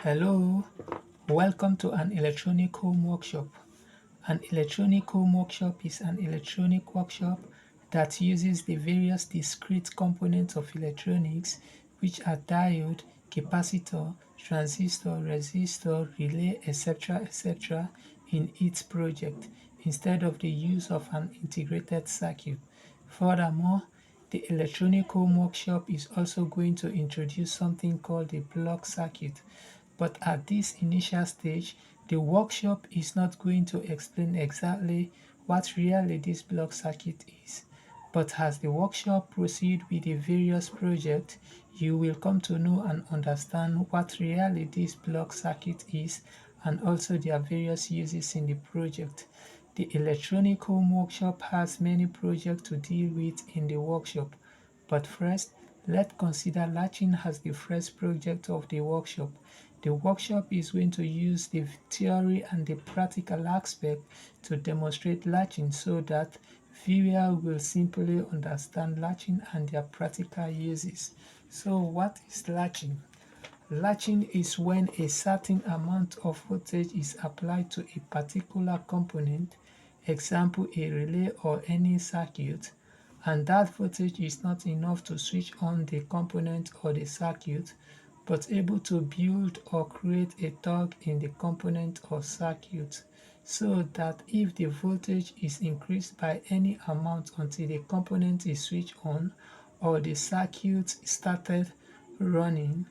Hello, welcome to an electronic home workshop. An electronic home workshop is an electronic workshop that uses the various discrete components of electronics, which are diode, capacitor, transistor, resistor, relay, etc., in its project, instead of the use of an integrated circuit. Furthermore, the electronic home workshop is also going to introduce something called the block circuit. But at this initial stage, the workshop is not going to explain exactly what really this block circuit is. But as the workshop proceeds with the various projects, you will come to know and understand what really this block circuit is and also their various uses in the project. The electronic home workshop has many projects to deal with in the workshop. But first, let's consider latching as the first project of the workshop. The workshop is going to use the theory and the practical aspect to demonstrate latching so that viewers will simply understand latching and their practical uses. So what is latching? Latching is when a certain amount of voltage is applied to a particular component, example a relay or any circuit, and that voltage is not enough to switch on the component or the circuit, but able to build or create a torque in the component or circuit, so that if the voltage is increased by any amount until the component is switched on or the circuit started running,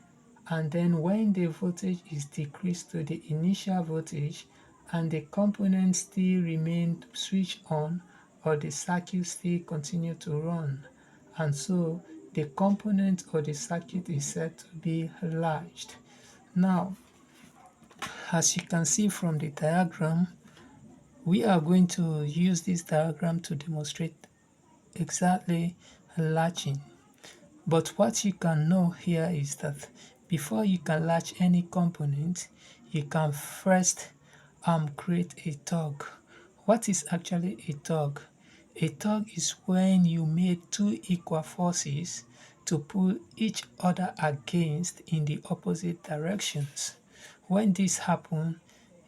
and then when the voltage is decreased to the initial voltage and the component still remain switched on or the circuit still continue to run, and so the component or the circuit is said to be latched. Now, as you can see from the diagram, we are going to use this diagram to demonstrate exactly latching. But what you can know here is that before you can latch any component, you can first create a torque. What is actually a torque? A torque is when you made two equal forces to pull each other against in the opposite directions. When this happens,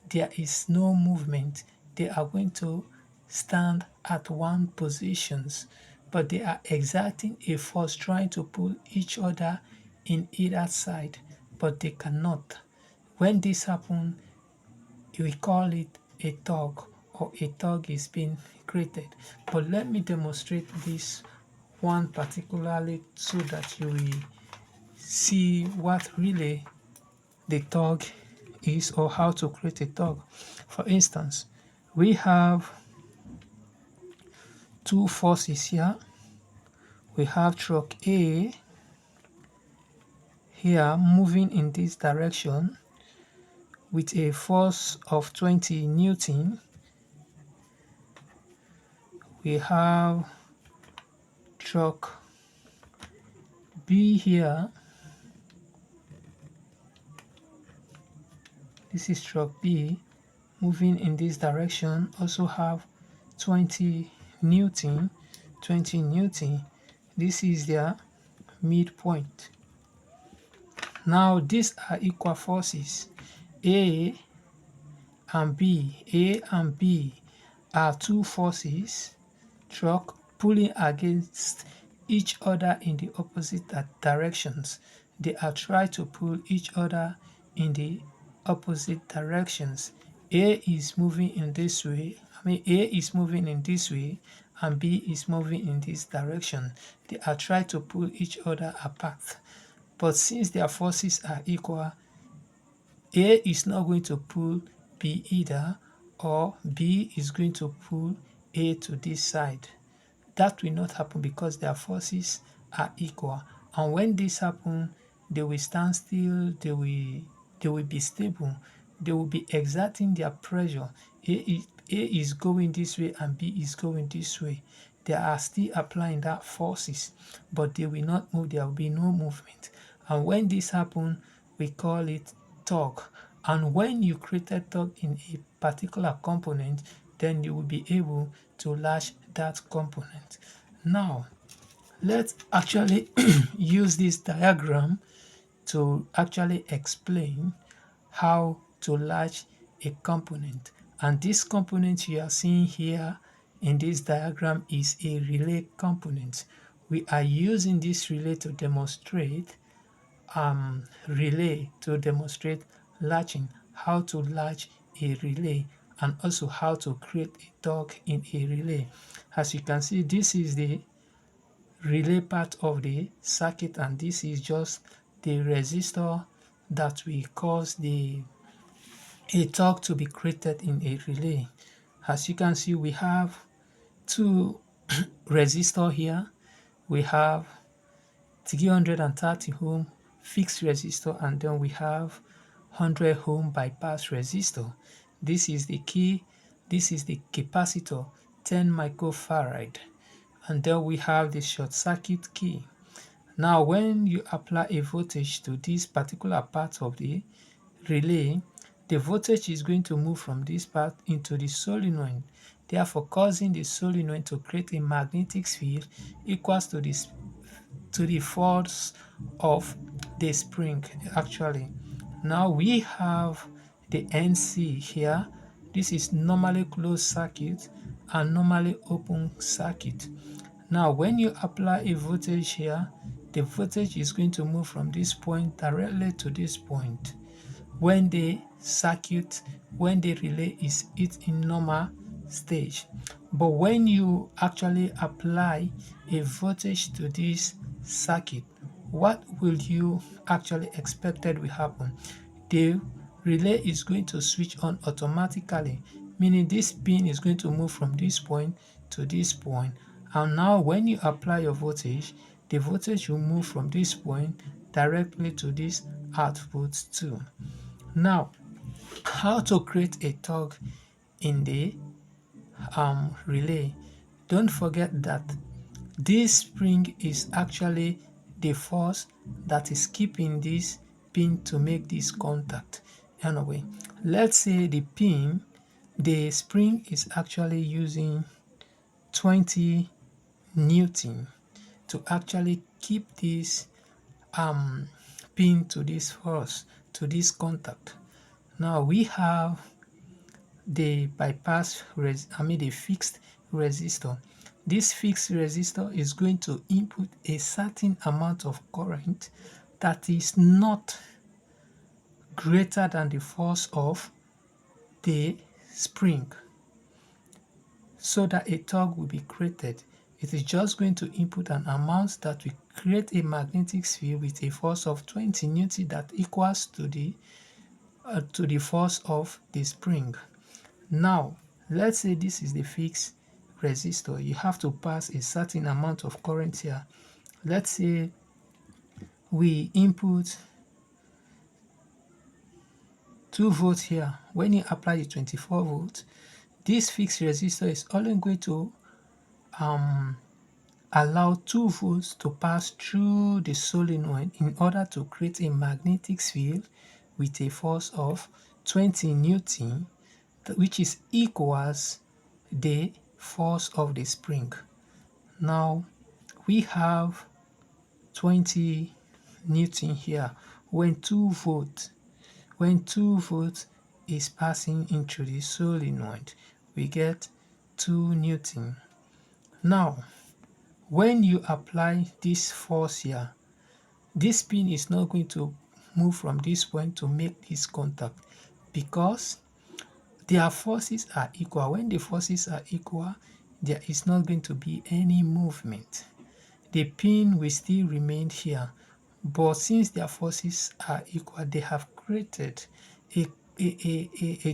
there is no movement. They are going to stand at one positions, but they are exerting a force trying to pull each other in either side, but they cannot. When this happens, we call it a torque, or a torque is being created. But let me demonstrate this one particularly so that you will see what really the torque is or how to create a torque. For instance, we have two forces here. We have truck A here moving in this direction with a force of 20 Newton. We have truck B here. This is truck B moving in this direction, also have 20 Newton, 20 Newton. This is their midpoint. Now these are equal forces. A and B. A and B are two forces, truck pulling against each other in the opposite directions. They are trying to pull each other in the opposite directions. A is moving in this way. A is moving in this way and B is moving in this direction. They are trying to pull each other apart. But since their forces are equal, A is not going to pull B either, or B is going to pull A to this side. That will not happen because their forces are equal. And when this happens, they will stand still, they will be stable, they will be exerting their pressure. A is going this way and B is going this way. They are still applying that forces, but they will not move, there will be no movement. And when this happens, we call it torque. And when you created torque in a particular component, then you will be able to latch that component. Now, let's actually use this diagram to actually explain how to latch a component. And this component you are seeing here in this diagram is a relay component. We are using this relay to demonstrate latching, how to latch a relay, and also how to create a torque in a relay. As you can see, this is the relay part of the circuit, and this is just the resistor that will cause a torque to be created in a relay. As you can see, we have two resistor here. We have 330 ohm fixed resistor, and then we have 100 ohm bypass resistor. This is the key. This is the capacitor, 10 microfarad, and then we have the short circuit key. Now when you apply a voltage to this particular part of the relay, the voltage is going to move from this part into the solenoid, therefore causing the solenoid to create a magnetic field equals to the force of the spring actually. Now we have the NC here. This is normally closed circuit and normally open circuit. Now when you apply a voltage here, the voltage is going to move from this point directly to this point when the relay is in normal stage. But when you actually apply a voltage to this circuit, what will you actually expected will happen? The relay is going to switch on automatically, meaning this pin is going to move from this point to this point. And now when you apply your voltage, the voltage will move from this point directly to this output too. Now, how to create a torque in the relay? Don't forget that this spring is actually the force that is keeping this pin to make this contact. Anyway, let's say the spring is actually using 20 Newton to actually keep this pin to this force, to this contact. Now we have the the fixed resistor. This fixed resistor is going to input a certain amount of current that is not greater than the force of the spring, so that a torque will be created. It is just going to input an amount that will create a magnetic field with a force of 20 Newton that equals to the force of the spring. Now, let's say this is the fixed resistor. You have to pass a certain amount of current here. Let's say we input 2 volts here. When you apply the 24 volts, this fixed resistor is only going to allow 2 volts to pass through the solenoid in order to create a magnetic field with a force of 20 Newton, which is equals the force of the spring. Now we have 20 Newton here. When 2 volts is passing into the solenoid, we get 2 Newton. Now when you apply this force here, this pin is not going to move from this point to make this contact because their forces are equal. When the forces are equal, there is not going to be any movement. The pin will still remain here, but since their forces are equal, they have created a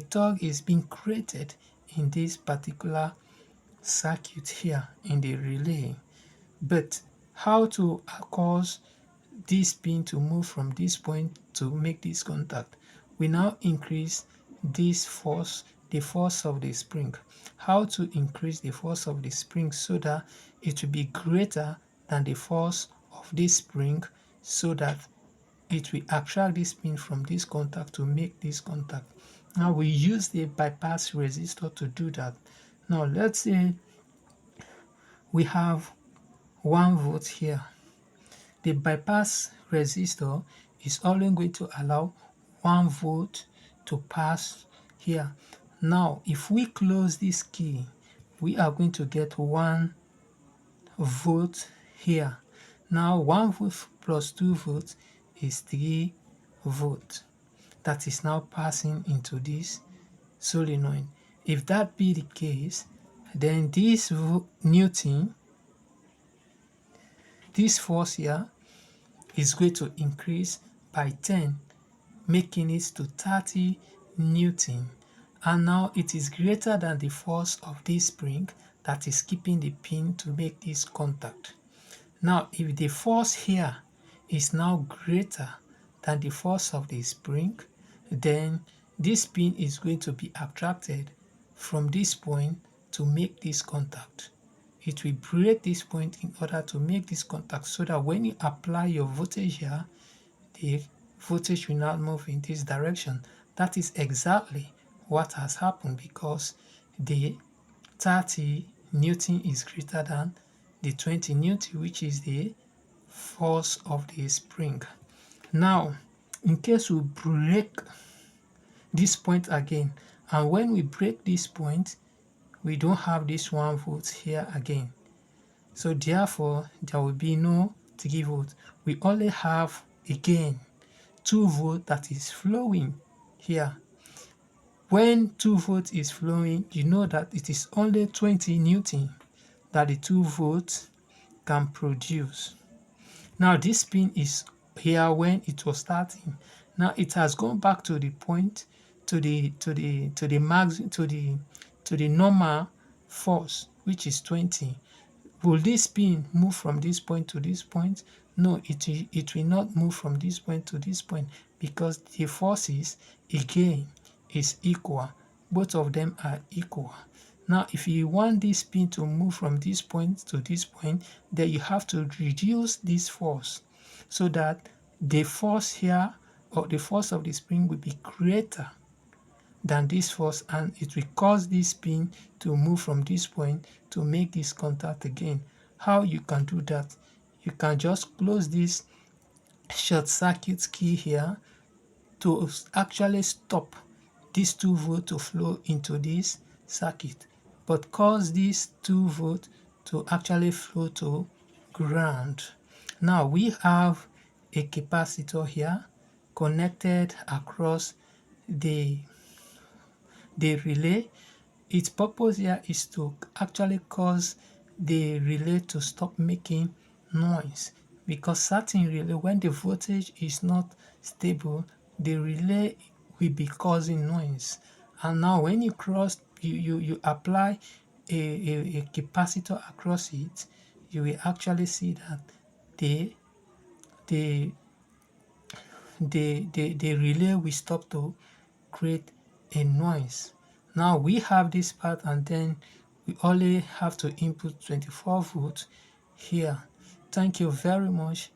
torque is being created in this particular circuit here in the relay. But how to cause this pin to move from this point to make this contact? We now increase this force, the force of the spring. How to increase the force of the spring so that it will be greater than the force of this spring, so that it will attract this pin from this contact to make this contact. Now we use the bypass resistor to do that. Now let's say we have 1 volt here. The bypass resistor is only going to allow 1 volt to pass here. Now if we close this key, we are going to get 1 volt here. Now 1 volt plus 2 volts is 3 volt. That is now passing into this solenoid. If that be the case, then this Newton, this force here, is going to increase by 10, making it to 30 Newton. And now it is greater than the force of this spring that is keeping the pin to make this contact. Now if the force here is now greater than the force of the spring, then this pin is going to be attracted from this point to make this contact. It will break this point in order to make this contact, so that when you apply your voltage here, the voltage will not move in this direction. That is exactly what has happened, because the 30 Newton is greater than the 20 Newton, which is the force of the spring. Now in case we break this point again, and when we break this point, we don't have this 1 volt here again, so therefore there will be no 3 volt. We only have again 2 volt that is flowing here. When 2 volt is flowing, you know that it is only 20 Newton that the 2 volts can produce. Now this pin is here when it was starting. Now it has gone back to the point, to the normal force, which is 20. Will this pin move from this point to this point? No, it will not move from this point to this point, because the forces again is equal. Both of them are equal. Now if you want this pin to move from this point to this point, then you have to reduce this force, so that the force here, or the force of the spring, will be greater than this force, and it will cause this pin to move from this point to make this contact again. How you can do that? You can just close this short circuit key here to actually stop this 2 volt to flow into this circuit, but cause this 2 volt to actually flow to ground. Now we have a capacitor here connected across the relay. Its purpose here is to actually cause the relay to stop making noise, because certain relay, when the voltage is not stable, the relay will be causing noise. And now when you apply a capacitor across it, you will actually see that the relay will stop to create a noise. Now we have this part, and then we only have to input 24 volts here. Thank you very much.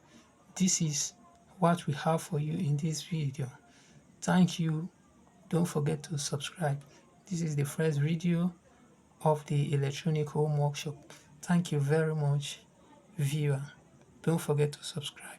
This is what we have for you in this video. Thank you. Don't forget to subscribe. This is the first video of the electronic home workshop. Thank you very much, viewer. Don't forget to subscribe.